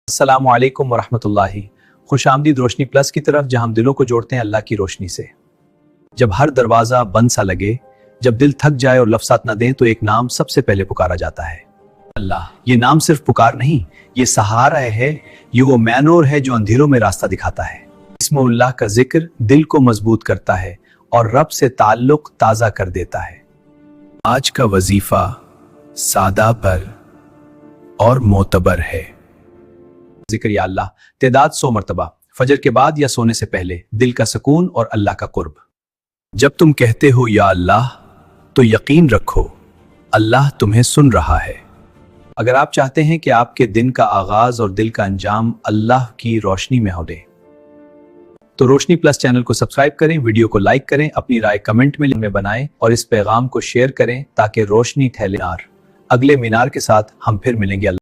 अस्सलाम वालेकुम वरहमतुल्लाहि। खुश आमदीद रोशनी प्लस की तरफ, जहां हम दिलों को जोड़ते हैं अल्लाह की रोशनी से। जब हर दरवाजा बंद सा लगे, जब दिल थक जाए और लफ्ज़ात न दें, तो एक नाम सबसे पहले पुकारा जाता है, अल्लाह। ये नाम सिर्फ पुकार नहीं, ये सहारा है, ये वो मैनोर है जो अंधेरों में रास्ता दिखाता है। इस्मुल्लाह का जिक्र दिल को मजबूत करता है और रब से ताल्लुक ताज़ा कर देता है। आज का वजीफा सादा पर और मोतबर है। जिक्र या अल्लाह तादाद 100 मरतबा, फजर के बाद या सोने से पहले। दिल का सुकून और अल्लाह का कुर्ब। जब तुम कहते हो या अल्लाह, तो यकीन रखो अल्लाह तुम्हें सुन रहा है। अगर आप चाहते हैं कि आपके दिन का आगाज और दिल का अंजाम अल्लाह की रोशनी में हो, तो रोशनी प्लस चैनल को सब्सक्राइब करें, वीडियो को लाइक करें, अपनी राय कमेंट में बनाएं और इस पैगाम को शेयर करें ताकि रोशनी फैले। अगले मीनार के साथ हम फिर मिलेंगे।